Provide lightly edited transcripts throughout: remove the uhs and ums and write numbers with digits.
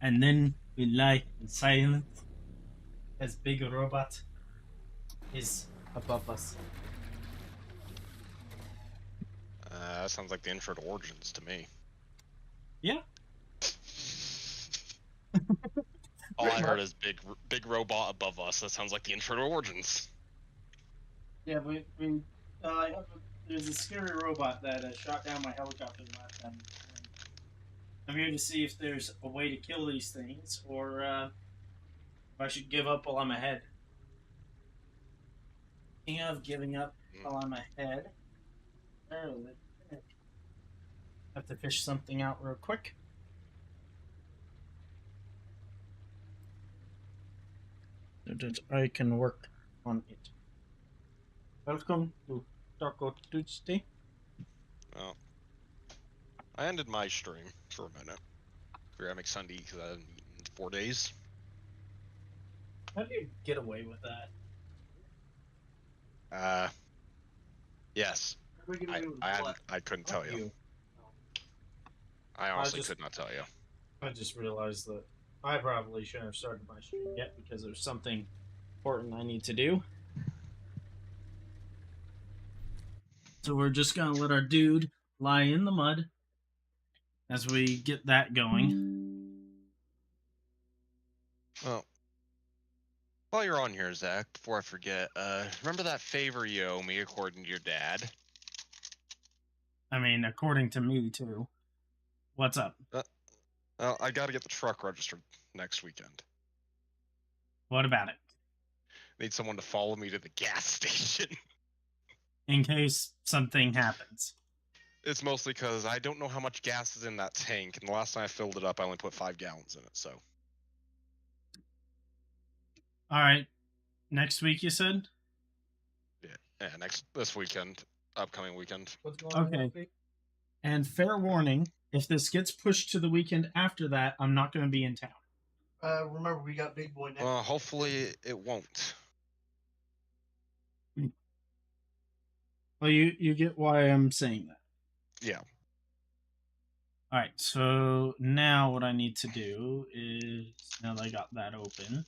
and then we lie in silence as big robot is above us. That sounds like the intro to Origins to me. Yeah. All I heard is big robot above us. That sounds like the intro to Origins. Yeah, there's a scary robot that shot down my helicopter last time. I'm here to see if there's a way to kill these things, or if I should give up while I'm ahead. Speaking of giving up while I'm ahead, have to fish something out real quick. So that I can work on it. Welcome to Taco Tuesday. Well, I ended my stream for a minute. Figured I'd make Sunday because I haven't eaten in 4 days. How do you get away with that? Yes. I couldn't tell you. I honestly could not tell you. I just realized that I probably shouldn't have started my stream yet because there's something important I need to do. So we're just gonna let our dude lie in the mud as we get that going. Well, while you're on here, Zach, before I forget, remember that favor you owe me according to your dad? I mean, according to me too. What's up? I gotta get the truck registered next weekend. What about it? Need someone to follow me to the gas station. In case something happens. It's mostly because I don't know how much gas is in that tank, and the last time I filled it up, I only put 5 gallons in it, so. Alright. Next week, you said? Yeah, this weekend, upcoming weekend. What's going on next week? And fair warning, if this gets pushed to the weekend after that, I'm not going to be in town. Remember, we got Big Boy next. Hopefully it won't. Well, you get why I'm saying that. Yeah. Alright, so now what I need to do is, now that I got that open.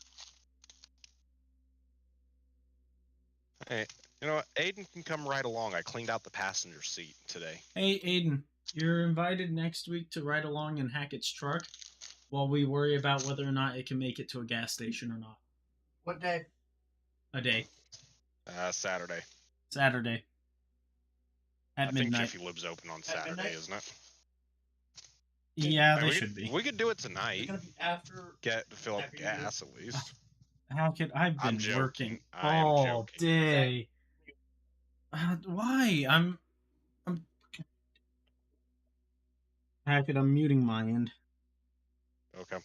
Hey, you know what? Aiden can come right along. I cleaned out the passenger seat today. Hey, Aiden, you're invited next week to ride along in Hackett's truck while we worry about whether or not it can make it to a gas station or not. What day? A day. Saturday. Saturday. At midnight. I think Jiffy Lub's open on Saturday, isn't it? Yeah, they should be. We could do it tonight. It's gonna be after. Get to fill up gas at least. I've been working all day. Why? I'm. Hackett, I'm muting my end. Okay.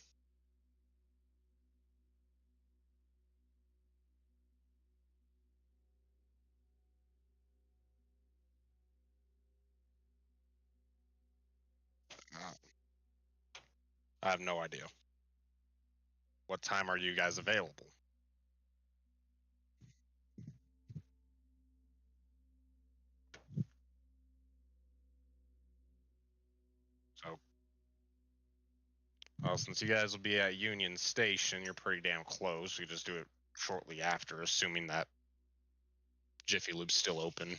I have no idea. What time are you guys available? So, well, since you guys will be at Union Station, you're pretty damn close. We just do it shortly after, assuming that Jiffy Lube's still open.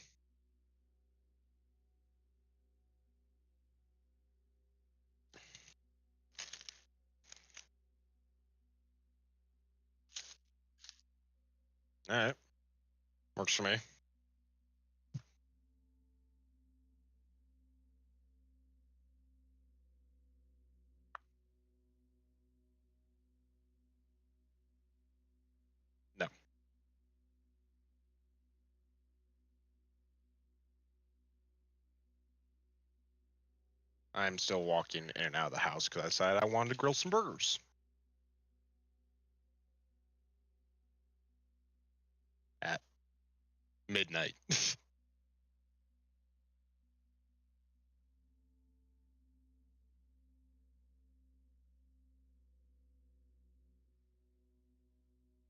All right. Works for me. No. I'm still walking in and out of the house because I decided I wanted to grill some burgers. At midnight.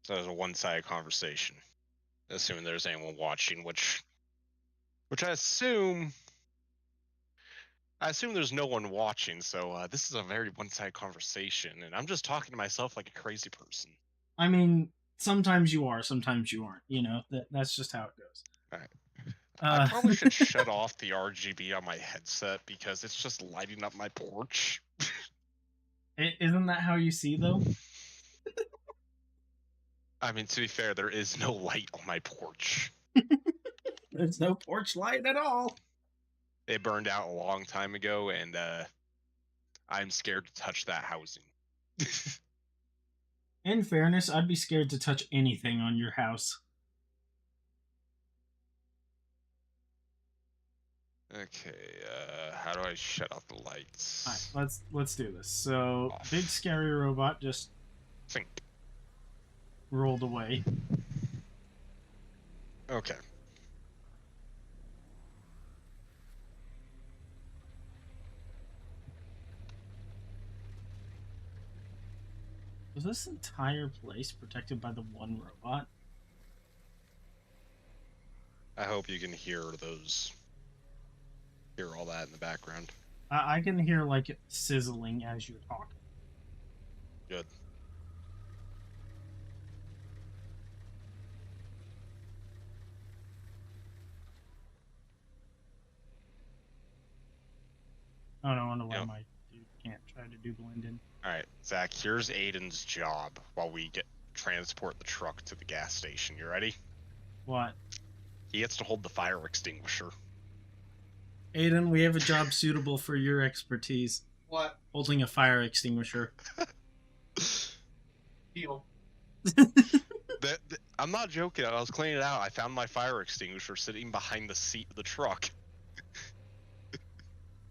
So it was a one-sided conversation, assuming there's anyone watching, which I assume I assume there's no one watching, so this is a very one-sided conversation, and I'm just talking to myself like a crazy person. I mean, sometimes you are, sometimes you aren't. You know, that's just how it goes. Alright. I Uh, probably should shut off the RGB on my headset because it's just lighting up my porch. isn't that how you see, though? I mean, to be fair, there is no light on my porch. There's no porch light at all. It burned out a long time ago, and I'm scared to touch that housing. In fairness, I'd be scared to touch anything on your house. Okay, how do I shut off the lights? Alright, let's do this. So, Off. big scary robot just Think. rolled away. Okay. Was this entire place protected by the one robot? I hope you can hear all that in the background. I can hear like sizzling as you're talking. Good. Oh no, I wonder why Yep. my dude can't try to do blend in. Alright, Zach, here's Aiden's job while we transport the truck to the gas station. You ready? What? He gets to hold the fire extinguisher. Aiden, we have a job suitable for your expertise. What? Holding a fire extinguisher. Deal. I'm not joking. I was cleaning it out. I found my fire extinguisher sitting behind the seat of the truck.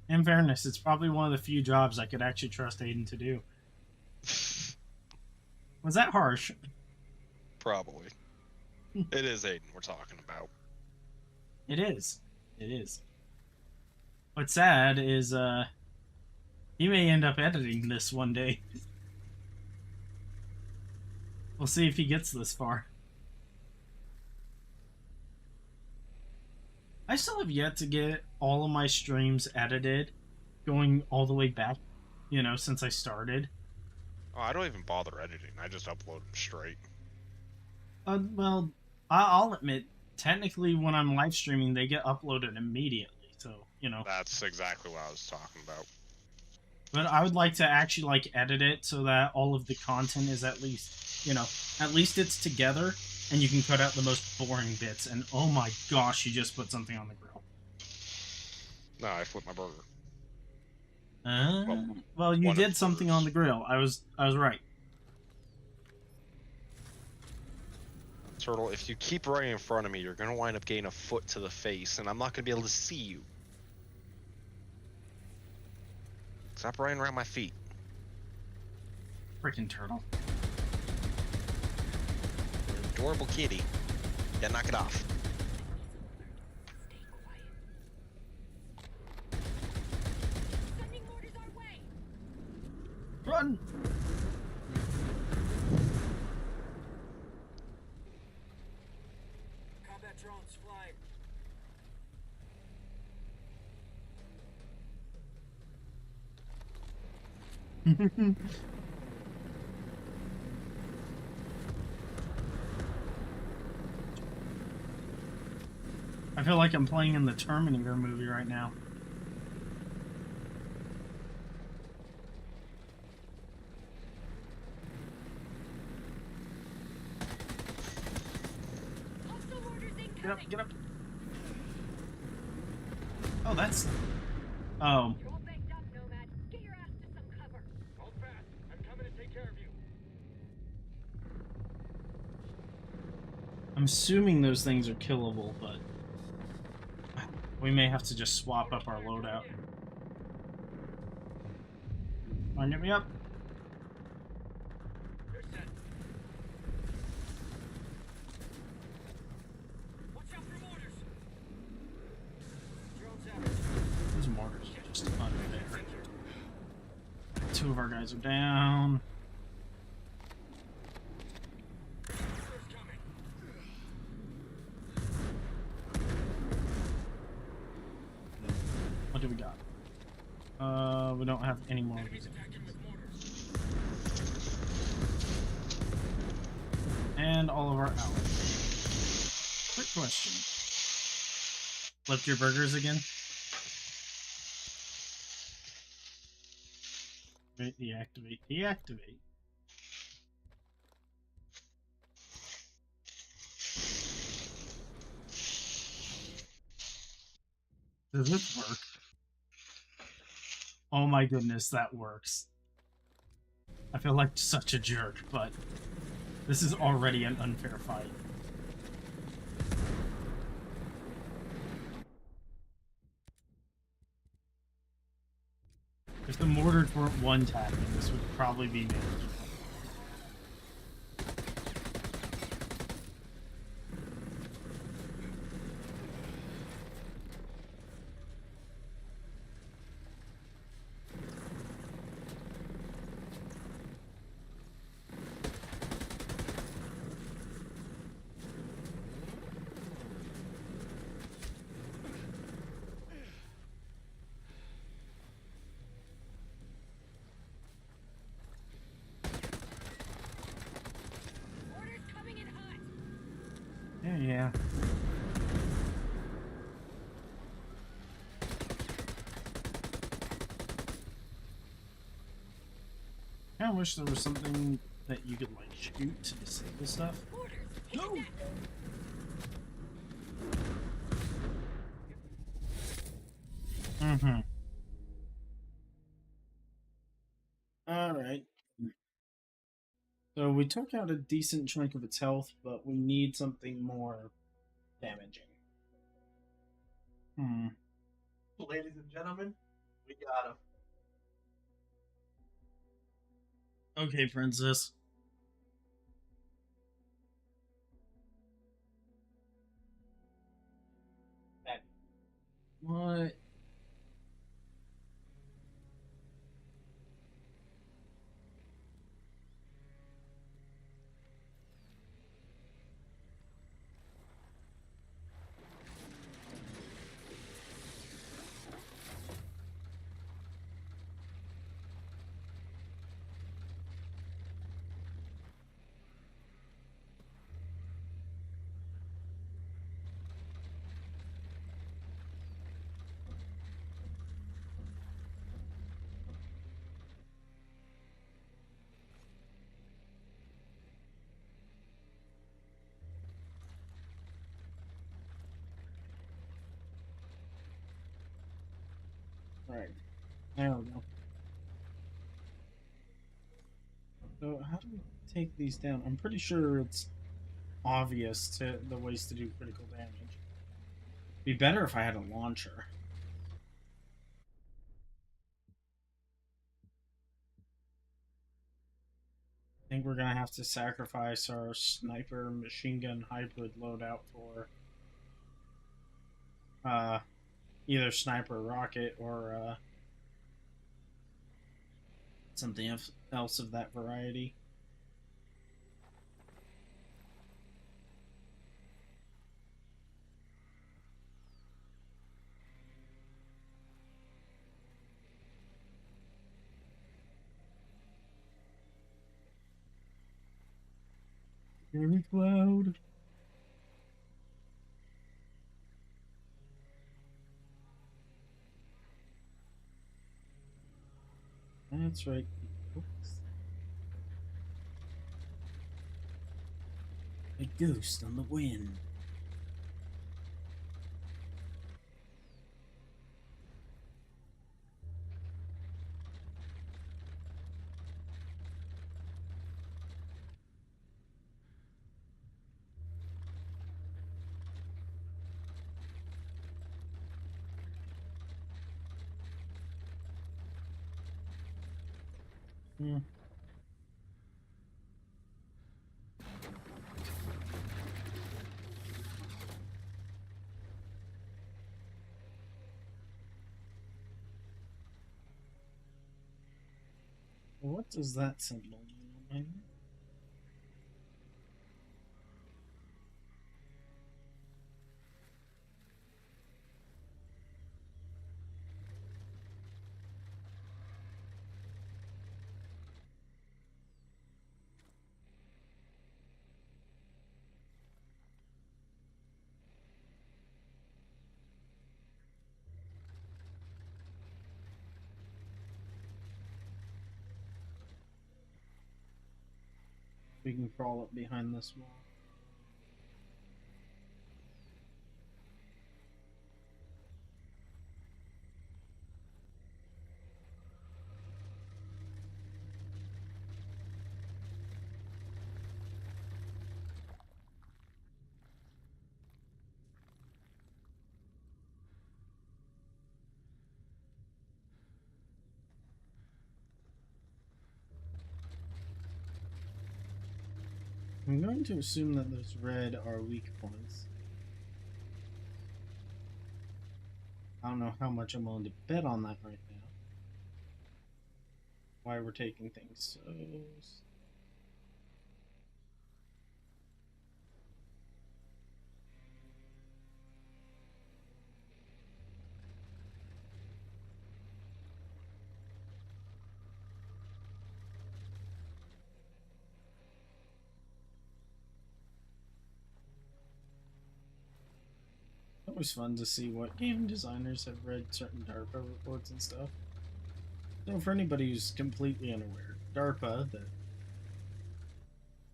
In fairness, it's probably one of the few jobs I could actually trust Aiden to do. Was that harsh? Probably. It is Aiden we're talking about. It is. It is. What's sad is, he may end up editing this one day. We'll see if he gets this far. I still have yet to get all of my streams edited, going all the way back, you know, since I started. Oh, I don't even bother editing. I just upload them straight. Well, I'll admit, technically when I'm live streaming, they get uploaded immediately, so, you know. That's exactly what I was talking about. But I would like to actually, like, edit it so that all of the content is at least, you know, at least it's together, and you can cut out the most boring bits. And oh my gosh, you just put something on the grill. No, I flipped my burger. Well, you one of did something yours. on the grill. I was right. Turtle, if you keep right in front of me, you're gonna wind up getting a foot to the face, and I'm not gonna be able to see you. Stop running around my feet. Freaking turtle. You're an adorable kitty. Yeah, knock it off. Sending orders our way. Run! Combat drones flying. I feel like I'm playing in the Terminator movie right now. Hostile orders Get up, incoming. get up. Oh, that's... Oh. You're all banged up, Nomad. Get your ass to some cover. Hold fast. I'm coming to take care of you. I'm assuming those things are killable, but... we may have to just swap up our loadout. Come on, get me up. You're set. Watch out for mortars. Drones out. Those mortars are just under there. Two of our guys are down. Mortars coming. What do we got? We don't have any more. Enemies attacking with mortars. And all of our allies. Quick question. Flipped your burgers again? Deactivate, deactivate. Does this work? Oh my goodness, that works. I feel like such a jerk, but this is already an unfair fight. If the mortars weren't one-tapping, this would probably be manageable. Orders coming in hot. Yeah. I wish there was something that you could, like, shoot to disable stuff. Orders. Hit No. that. Mm-hmm. Alright. So we took out a decent chunk of its health, but we need something more damaging. Ladies and gentlemen, we got him. Okay, princess. What? Alright. There we go. So how do we take these down? I'm pretty sure it's obvious to the ways to do critical damage. Be better if I had a launcher. I think we're gonna have to sacrifice our sniper machine gun hybrid loadout for either sniper rocket or something else of that variety. Very cloud. That's right. Oops. A ghost on the wind. Hmm. What does that symbol mean? We can crawl up behind this wall. I'm going to assume that those red are weak points. I don't know how much I'm willing to bet on that right now. Why we're taking things so... Always fun to see what game designers have read certain DARPA reports and stuff. So for anybody who's completely unaware, DARPA,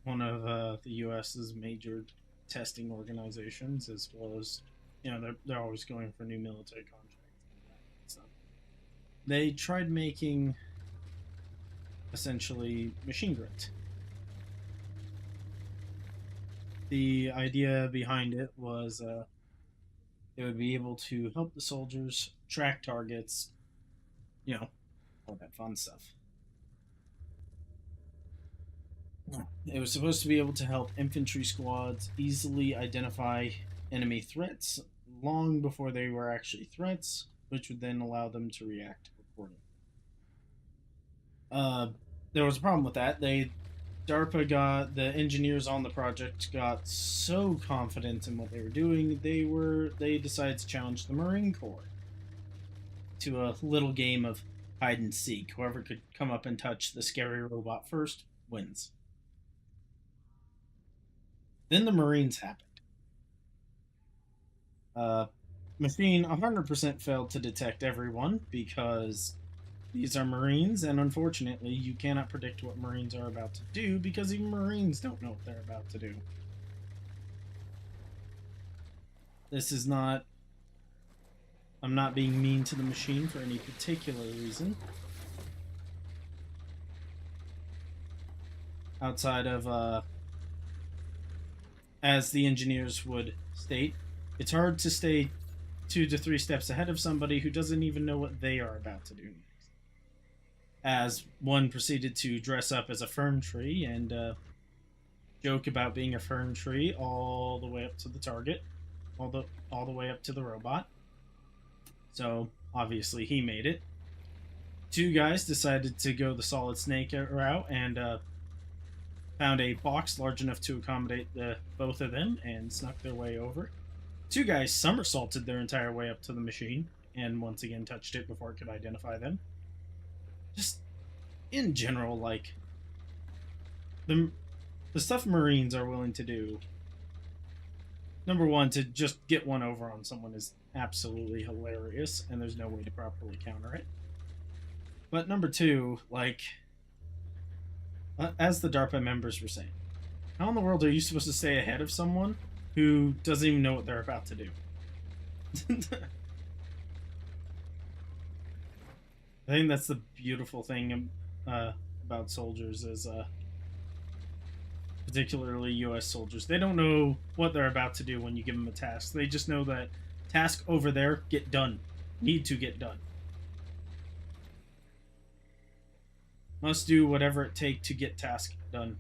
one of the U.S.'s major testing organizations, as well as, you know, they're always going for new military contracts and stuff. They tried making essentially machine grit. The idea behind it was it would be able to help the soldiers track targets, you know, all that fun stuff. It was supposed to be able to help infantry squads easily identify enemy threats long before they were actually threats, which would then allow them to react accordingly. There was a problem with that. The engineers on the project got so confident in what they were doing, they decided to challenge the Marine Corps to a little game of hide and seek. Whoever could come up and touch the scary robot first wins. Then the Marines happened. Machine 100% failed to detect everyone because these are Marines, and unfortunately, you cannot predict what Marines are about to do because even Marines don't know what they're about to do. This is not... I'm not being mean to the machine for any particular reason. Outside of, as the engineers would state, it's hard to stay 2 to 3 steps ahead of somebody who doesn't even know what they are about to do next. As one proceeded to dress up as a fern tree and joke about being a fern tree all the way up to the target, all the way up to the robot. So obviously he made it. 2 guys decided to go the solid snake route and found a box large enough to accommodate both of them and snuck their way over. 2 guys somersaulted their entire way up to the machine and once again touched it before it could identify them. Just in general, like the stuff Marines are willing to do. Number one, to just get one over on someone is absolutely hilarious, and there's no way to properly counter it. But number 2, like, as the DARPA members were saying, how in the world are you supposed to stay ahead of someone who doesn't even know what they're about to do? I think that's the beautiful thing about soldiers is, particularly U.S. soldiers. They don't know what they're about to do when you give them a task. They just know that task over there, get done. Need to get done. Must do whatever it takes to get task done.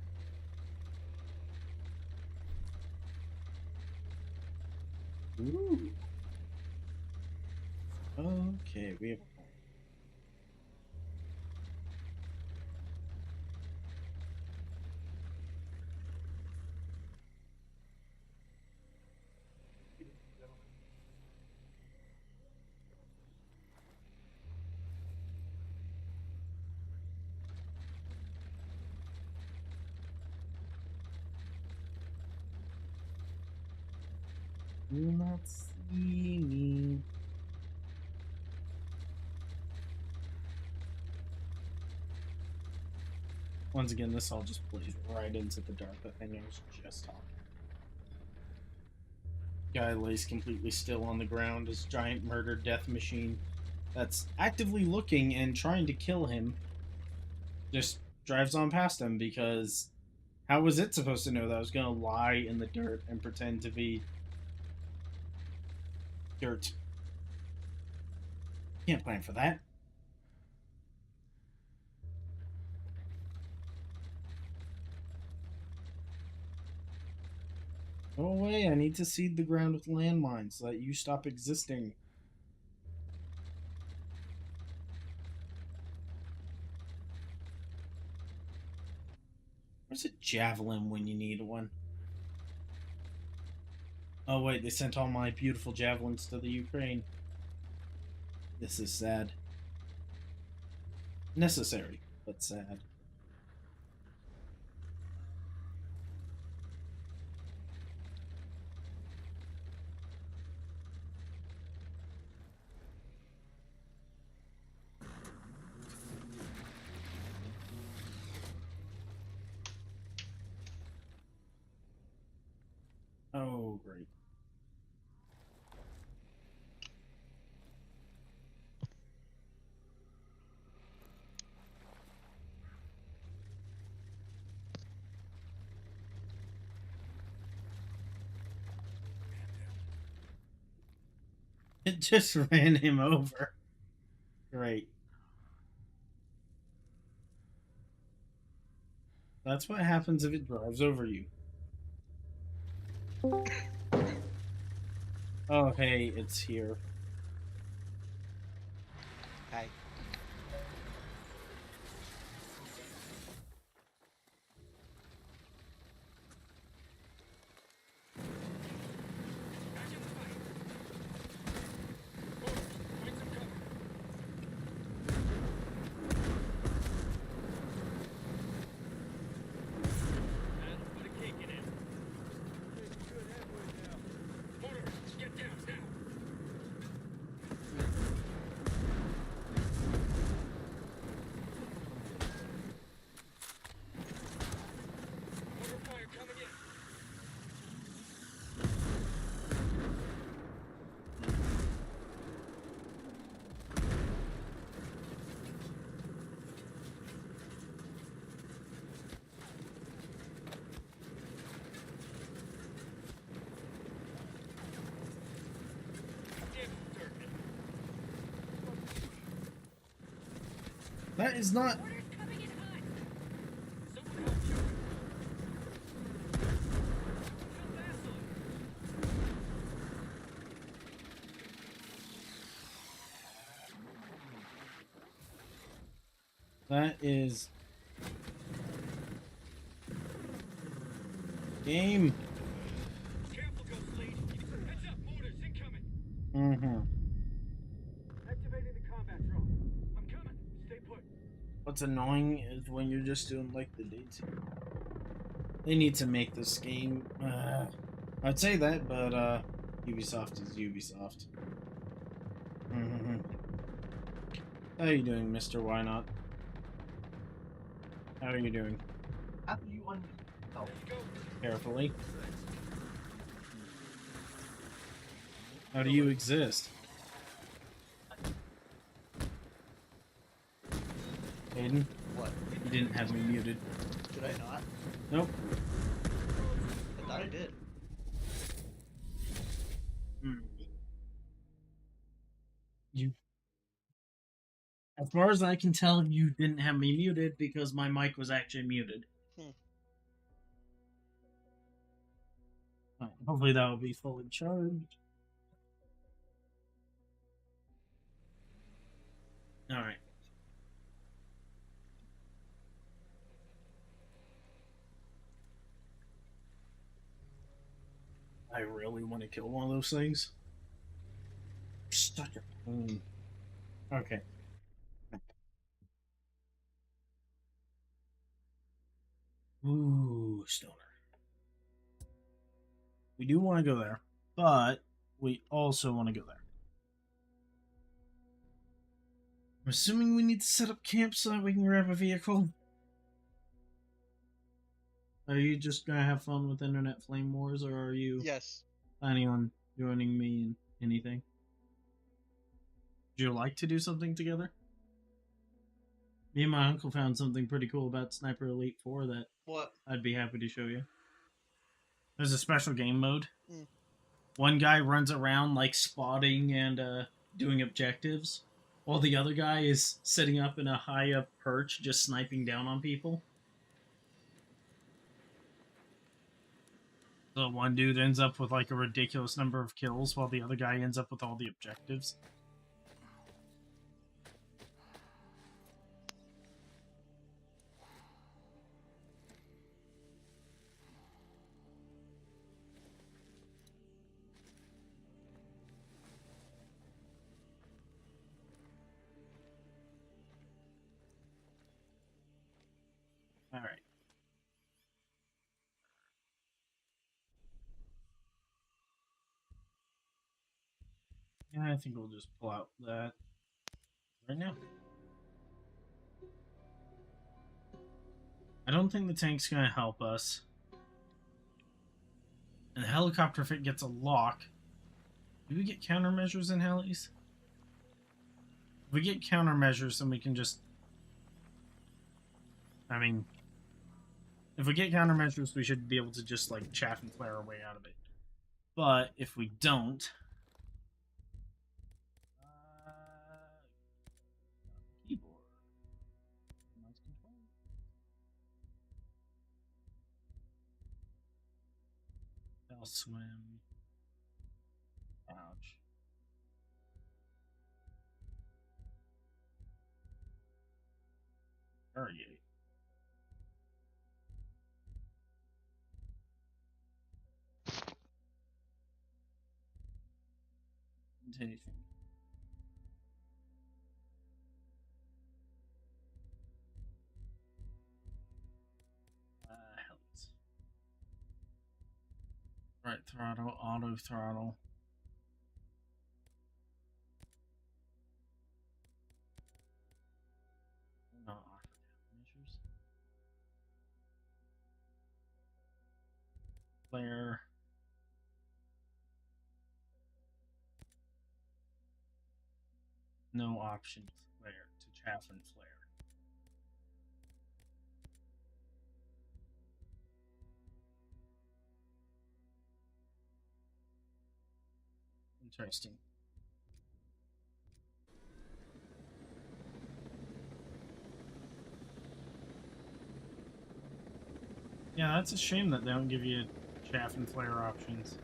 Ooh. Okay, we have... Do not see me. Once again, this all just plays right into the dark. The thing I was just talking. Guy lays completely still on the ground. His giant murder death machine that's actively looking and trying to kill him just drives on past him, because how was it supposed to know that I was going to lie in the dirt and pretend to be dirt? Can't plan for that. Go away, I need to seed the ground with landmines so that you stop existing. Where's a javelin when you need one? Oh wait, they sent all my beautiful javelins to the Ukraine. This is sad. Necessary, but sad. Oh, great. It just ran him over. Great. That's what happens if it drives over you. Oh, hey, it's here. Hi. Find some cover. And put a cake in it. Good halfway now. Motorists, get down now. Mortar fire coming in. Damn it, dirt. That is not. Mortar's coming in hot. Someone help you. Fill Vaseline. That is. Game. Careful, Ghost Lead. Heads up, mortars incoming. Mm-hmm. Activating the combat drone. I'm coming. Stay put. What's annoying is when you're just doing like the dates. They need to make this game. I'd say that, but Ubisoft is Ubisoft. Mm-hmm. How are you doing, Mr. Why Not? How are you doing? How do you un? Oh, Let's go. Carefully. How do you exist? Aiden, What? you didn't have me muted. Did I not? Nope. I thought I did. You. As far as I can tell, you didn't have me muted because my mic was actually muted. Hmm. Alright, hopefully that will be fully charged. Alright. I really want to kill one of those things. Such a pain. Okay. Ooh, stoner. We do want to go there, but we also want to go there. I'm assuming we need to set up camp so that we can grab a vehicle. Are you just gonna have fun with Internet Flame Wars, or are you Yes. planning on joining me in anything? Would you like to do something together? Me and my uncle found something pretty cool about Sniper Elite 4 that What? I'd be happy to show you. There's a special game mode. Mm. One guy runs around like spotting and doing objectives, while the other guy is sitting up in a high up perch just sniping down on people. So one dude ends up with like a ridiculous number of kills, while the other guy ends up with all the objectives. All right. Yeah, I think we'll just pull out that right now. I don't think the tank's gonna help us. And the helicopter, if it gets a lock, do we get countermeasures in helis? If we get countermeasures, then we can just... I mean, if we get countermeasures, we should be able to just, like, chaff and flare our way out of it. But if we don't... keyboard. Mouse control. I'll swim. Ouch. Irrigate. Invitation. Helis. Right throttle, auto throttle. No, measures. Flare. No option to flare, to chaff and flare. Interesting. Yeah, that's a shame that they don't give you chaff and flare options.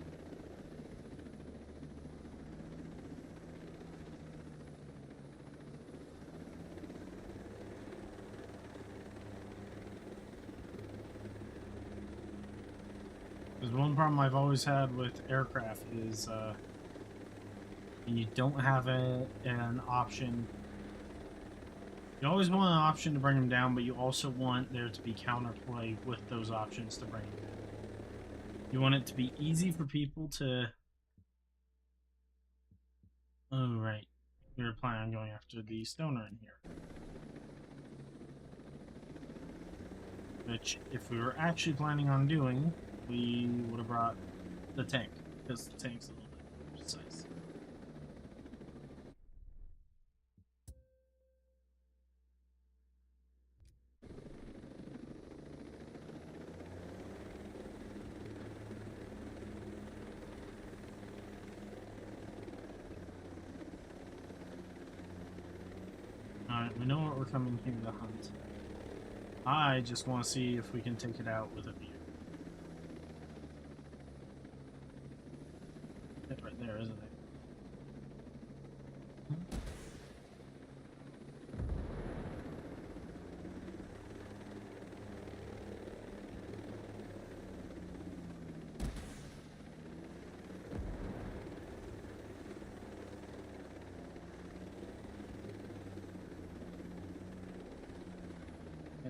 Because one problem I've always had with aircraft is you don't have an option. You always want an option to bring them down, but you also want there to be counterplay with those options to bring them down. You want it to be easy for people to... Oh, right. We were planning on going after the stoner in here. Which, if we were actually planning on doing, we would have brought the tank, because the tank's a little bit more precise. Alright, we know what we're coming here to hunt. I just want to see if we can take it out with a view. It's right there, isn't it?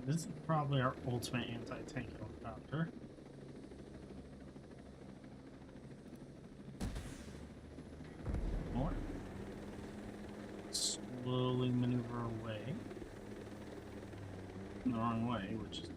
This is probably our ultimate anti-tank helicopter. More. Slowly maneuver away. The wrong way, which is...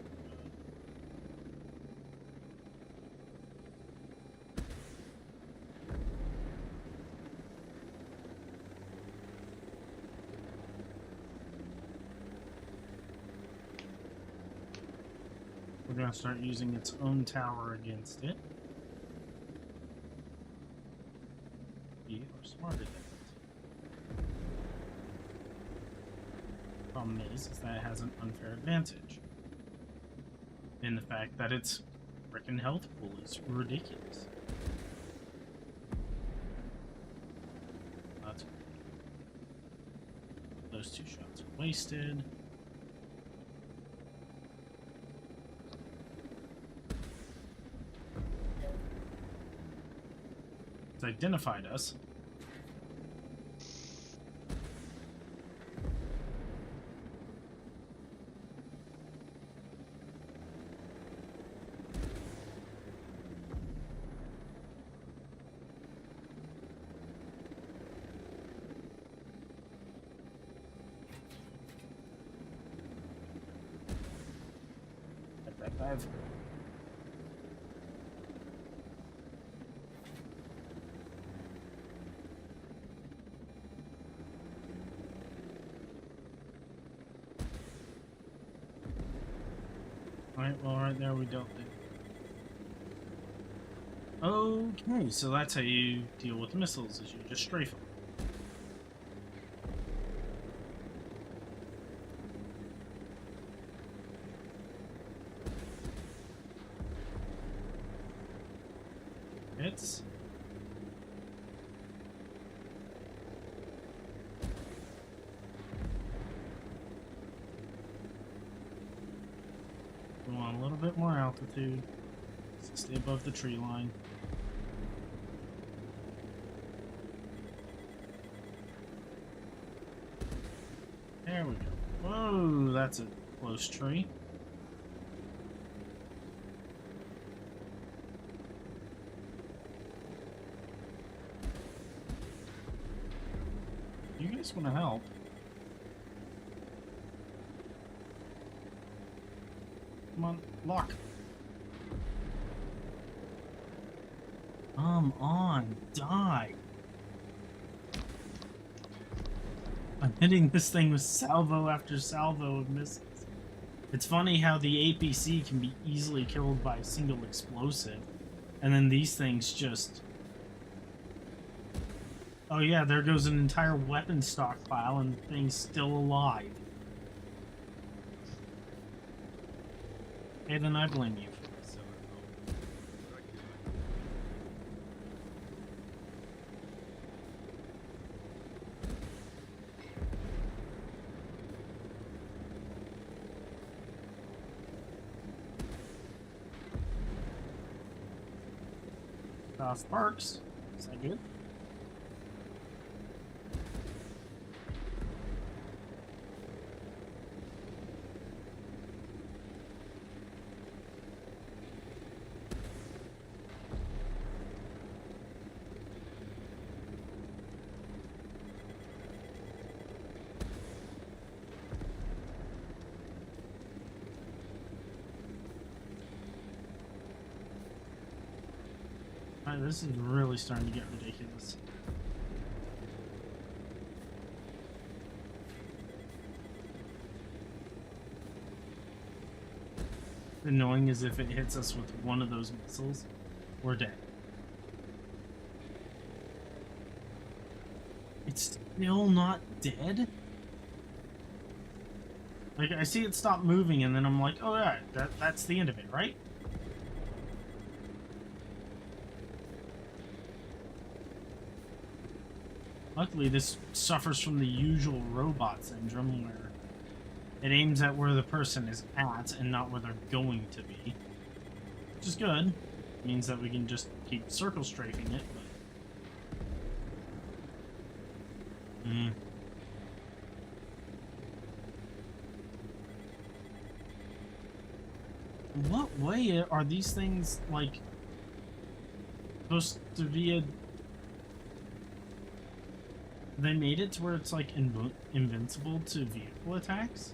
gonna start using its own tower against it. We are smarter than it. Problem is that it has an unfair advantage in the fact that its frickin' health pool is ridiculous. That's those 2 shots are wasted. It's identified us. Five. Alright, well, right there we dealt it. Okay, so that's how you deal with missiles, is you just strafe them. Hits. We want a little bit more altitude. So stay above the tree line. There we go. Whoa, that's a close tree. You guys want to help? Come on, lock. Come on, die. I'm hitting this thing with salvo after salvo of missiles. It's funny how the APC can be easily killed by a single explosive, and then these things just... Oh yeah, there goes an entire weapon stockpile and the thing's still alive. Hey, then I blame you for this. Sparks. Is that good? Alright, this is really starting to get ridiculous. Annoying is if it hits us with one of those missiles, we're dead. It's still not dead? Like, I see it stop moving and then I'm like, oh yeah, that's the end of it, right? Luckily, this suffers from the usual robot syndrome where it aims at where the person is at and not where they're going to be. Which is good. It means that we can just keep circle strafing it, but... What way are these things, like, supposed to be a... They made it to where it's, like, invincible to vehicle attacks?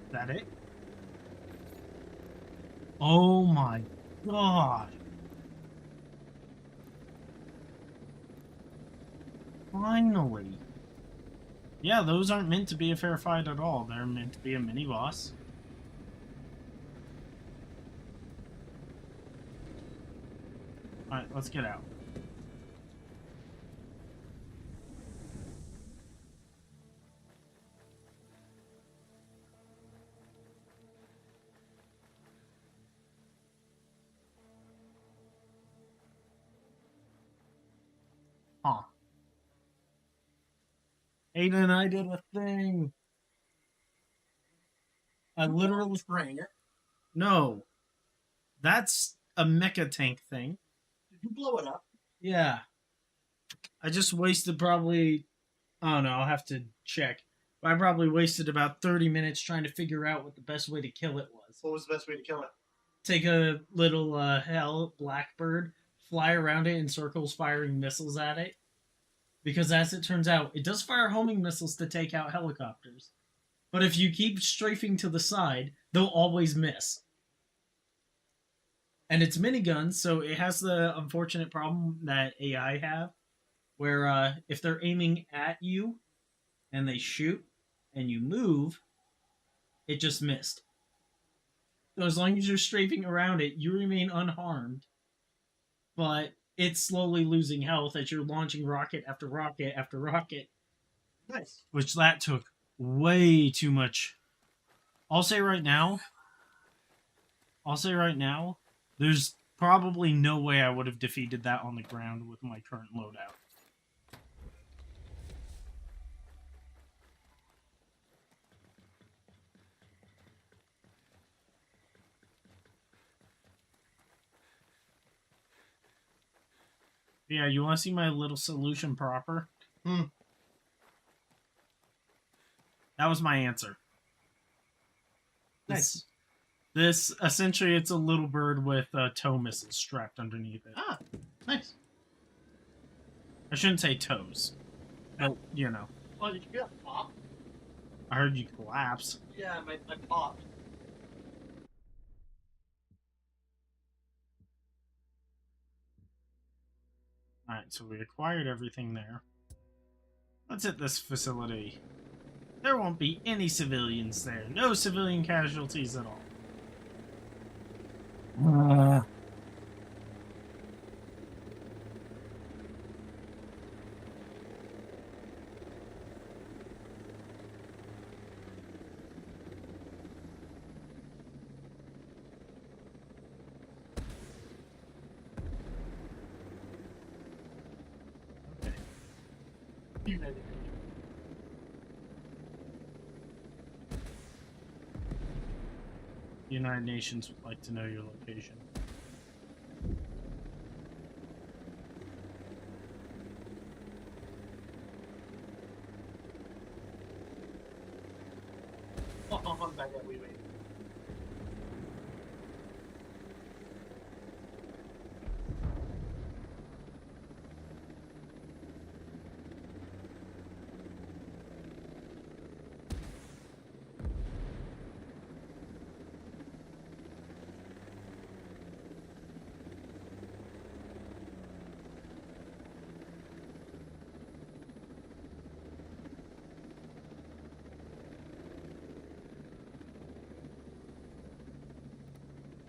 Is that it? Oh my god! Finally. Yeah, those aren't meant to be a fair fight at all. They're meant to be a mini boss. Alright, let's get out. Huh. Ada and I did a thing. I literally spraying it. No. That's a mecha tank thing. Did you blow it up? Yeah. I just wasted probably I don't know, I'll have to check. But I probably wasted about 30 minutes trying to figure out what the best way to kill it was. What was the best way to kill it? Take a little hell blackbird, fly around it in circles firing missiles at it. Because as it turns out, it does fire homing missiles to take out helicopters. But if you keep strafing to the side, they'll always miss. And it's miniguns, so it has the unfortunate problem that AI have, where if they're aiming at you and they shoot and you move, it just missed. So as long as you're strafing around it, you remain unharmed. But it's slowly losing health as you're launching rocket after rocket after rocket. Nice. Which that took way too much. I'll say right now, there's probably no way I would have defeated that on the ground with my current loadout. Yeah, you want to see my little solution proper? That was my answer. Nice. This essentially, it's a little bird with tow missiles strapped underneath it. Ah, nice. I shouldn't say toes. But, you know. Oh, did you get a pop? I heard you collapse. Yeah, my popped. Alright, so we acquired everything there. Let's hit this facility. There won't be any civilians there. No civilian casualties at all. United. The United Nations would like to know your location. Oh, I'm back that way. Wait.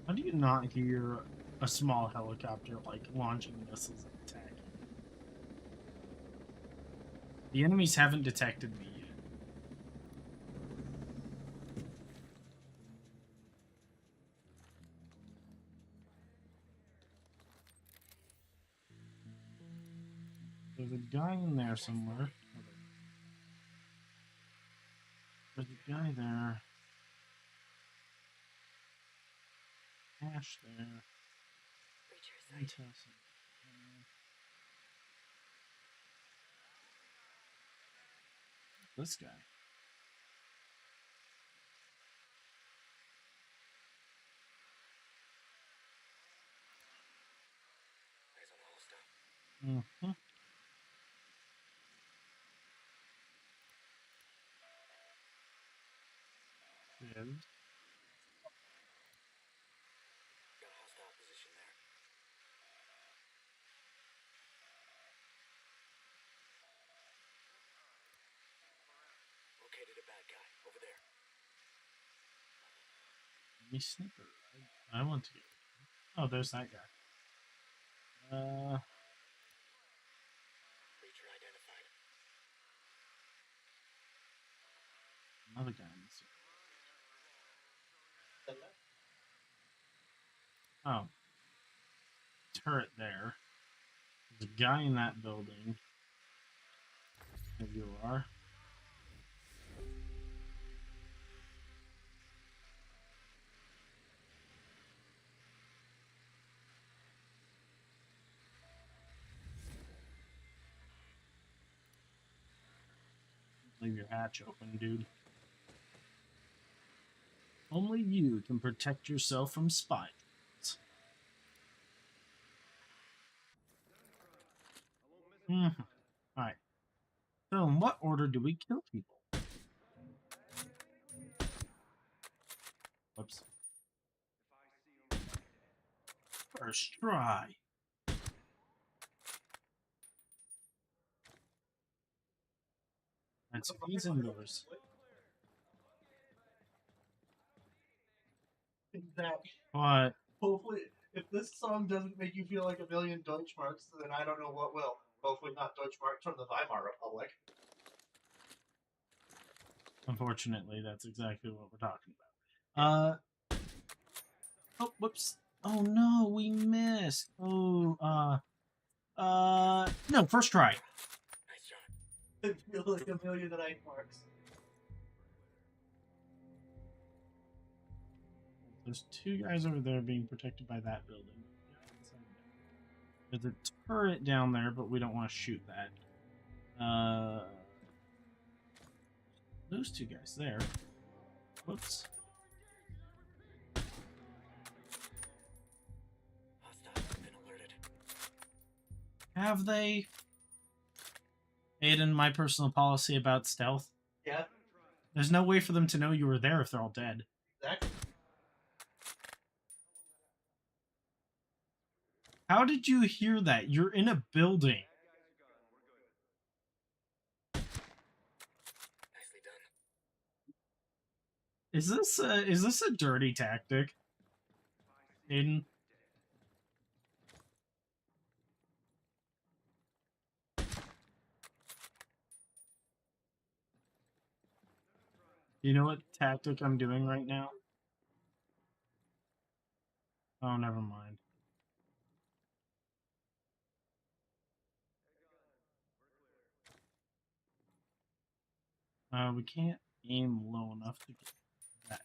How do you not hear a small helicopter, like, launching missiles and attacking? The enemies haven't detected me yet. There's a guy in there somewhere. There's a guy there. Cash there. Intel. This guy. Mm-hmm. Good. Got a hostile position there. Enemy sniper. I want to get. Oh, there's that guy. Creature identified. Another guy in the Oh. Turret there. There's a guy in that building. There you are. Leave your hatch open, dude. Only you can protect yourself from spies. Alright. So, in what order do we kill people? Whoops. First try. And so he's indoors. Exactly. What? Hopefully, if this song doesn't make you feel like a million Deutschmarks, then I don't know what will. Hopefully not Deutschmarks from the Weimar Republic. Unfortunately, that's exactly what we're talking about. Oh, whoops. Oh no, we missed. Oh, no, first try. Nice shot. I feel like a million Deutschmarks. There's two guys over there being protected by that building. There's a turret down there, but we don't want to shoot that. Those two guys there. Whoops. Hostiles have been alerted. Have they? Aiden, my personal policy about stealth. Yeah, There's no way for them to know you were there if they're all dead. exactly. How did you hear that? You're in a building. Nicely done. Is this a dirty tactic? Aiden? You know what tactic I'm doing right now? Oh, never mind. We can't aim low enough to get that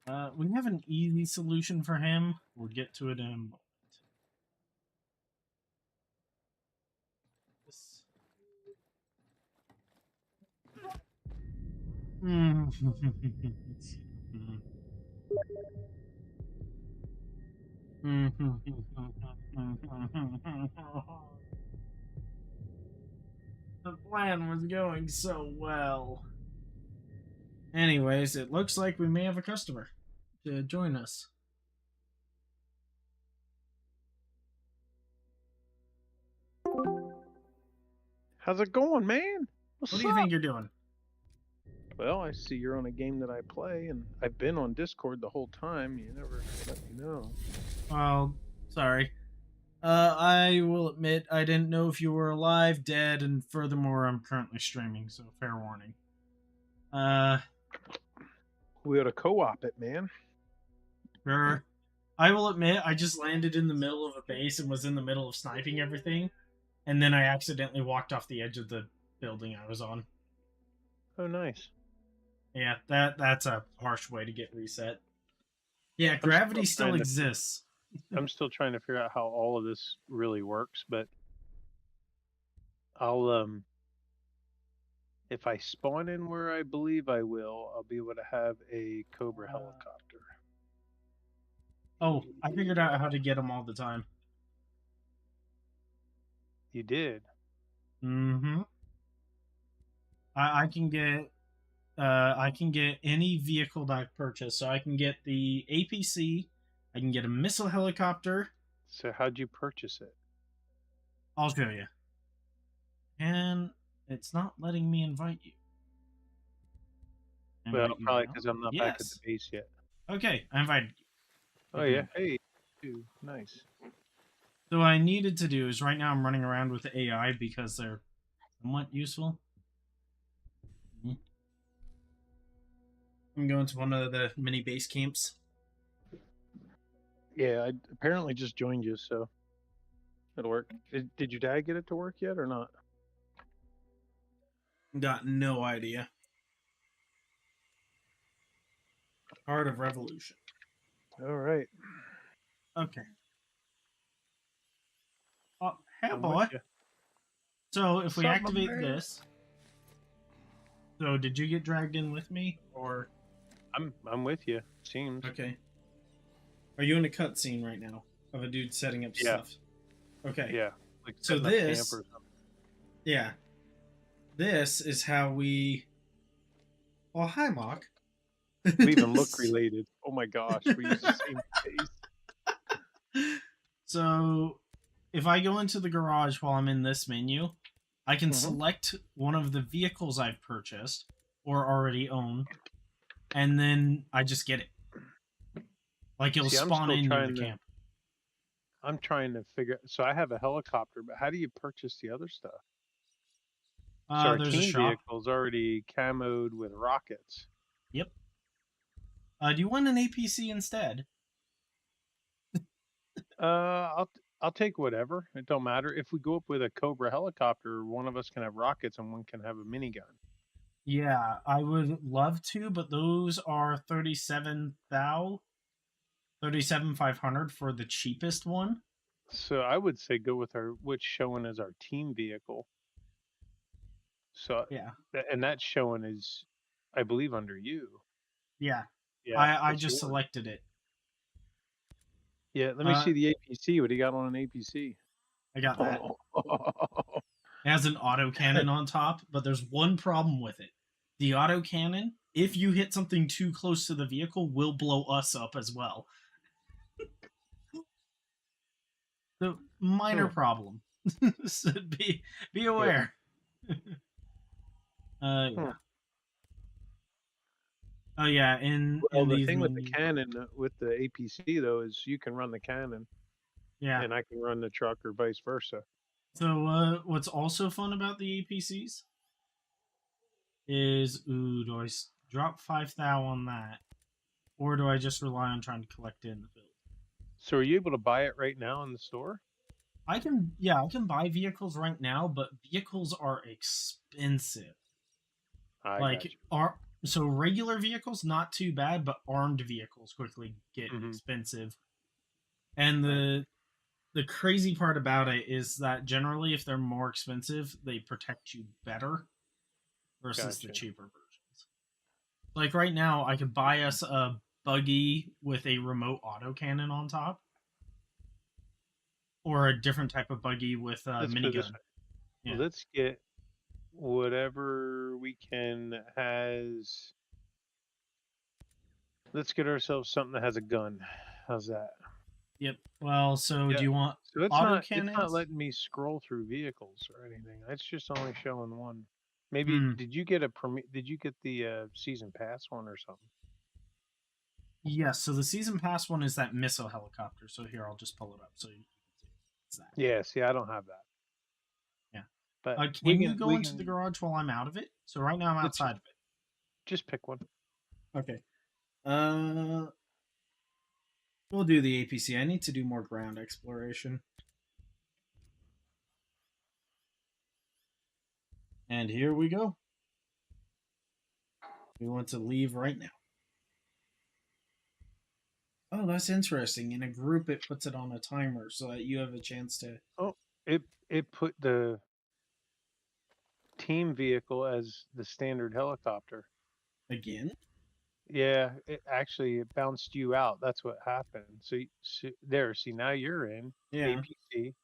guy. We have an easy solution for him. We'll get to it in a moment. This... The plan was going so well. Anyways, it looks like we may have a customer to join us. How's it going, man? What's What do you up? think you're doing? Well, I see you're on a game that I play, and I've been on Discord the whole time. You never let me know. Well, sorry. I will admit I didn't know if you were alive, dead, and furthermore, I'm currently streaming, so fair warning. We ought to co-op it, man. Sure. I will admit I just landed in the middle of a base and was in the middle of sniping everything, and then I accidentally walked off the edge of the building I was on. Oh, nice. Yeah, that's a harsh way to get reset. Yeah, still gravity still trying to- exists. I'm still trying to figure out how all of this really works, but I'll if I spawn in where I believe I will, I'll be able to have a Cobra helicopter. Oh, I figured out how to get them all the time. You did? Mm-hmm. I can get any vehicle that I purchase. So I can get the APC, I can get a missile helicopter. So how'd you purchase it? I'll show you. And it's not letting me invite you. Well, invite you probably now? because I'm not back at the Yes. base yet. Okay, I invited you. Oh You yeah, can- hey, dude, nice. So what I needed to do is right now I'm running around with AI because they're somewhat useful. I'm going to one of the mini base camps. Yeah, I apparently just joined you, so it'll work. Did your dad get it to work yet or not? Got no idea. Heart of Revolution. All right. Okay. Oh, hey I'm boy. with you. So if we Sup, my activate man? this, so did you get dragged in with me, or I'm with you. Seems. okay? Are you in a cutscene right now of a dude setting up Yeah. stuff? Okay. Yeah. Like So setting up camp this, or something. yeah, this is how we. Oh, hi, Mock. We even look related. Oh my gosh, we use the same face. So, if I go into the garage while I'm in this menu, I can Mhm. select one of the vehicles I've purchased or already own, and then I just get it. Like it'll See, I'm spawn still in near trying the to. camp. I'm trying to figure. So I have a helicopter, but how do you purchase the other stuff? So our There's a team shop. vehicle's already camoed with rockets. Yep. Do you want an APC instead? I'll take whatever. It don't matter. If we go up with a Cobra helicopter, one of us can have rockets and one can have a minigun. Yeah, I would love to, but those are 37,500 for the cheapest one. So I would say go with our what's showing as our team vehicle. So Yeah. and that showing is, I believe, under you. Yeah. Yeah, I that's just yours. selected it. Yeah, let me see the APC. What do you got on an APC? I got that. It has an autocannon on top, but there's one problem with it. The autocannon, if you hit something too close to the vehicle, will blow us up as well. The minor problem. So be aware. Yeah. Oh yeah, Well, in the these thing with the menus. cannon, with the APC though, is you can run the cannon Yeah. and I can run the truck or vice versa. So what's also fun about the APCs is, do I drop 5,000 on that, or do I just rely on trying to collect it in the field? So are you able to buy it right now in the store? I can buy vehicles right now, but vehicles are expensive. I Like got you. so regular vehicles not too bad, but armed vehicles quickly get Mhm. expensive. And the crazy part about it is that generally if they're more expensive, they protect you better versus the Gotcha. cheaper versions. Like right now, I could buy us a buggy with a remote autocannon on top, or a different type of buggy with a Let's put it this minigun. way. Yeah. Let's get whatever we can has. Let's get ourselves something that has a gun. How's that? Yep. Well, so Yeah. do you want So it's autocannons? not letting me scroll through vehicles or anything. It's just only showing one. Maybe Hmm. did you get the season pass one or something? Yes. So the season pass one is that missile helicopter. So here, I'll just pull it up so you can see. It's that. Yeah, see, I don't have that. Yeah. But Can you go into the garage while I'm out of it? So right now I'm outside of it. Just pick one. Okay. We'll do the APC. I need to do more ground exploration. And here we go. We want to leave right now. Oh, that's interesting. In a group, it puts it on a timer so that you have a chance to. Oh, it put the team vehicle as the standard helicopter. Again? Yeah, it bounced you out. That's what happened. So there, see, now you're in Yeah. APC.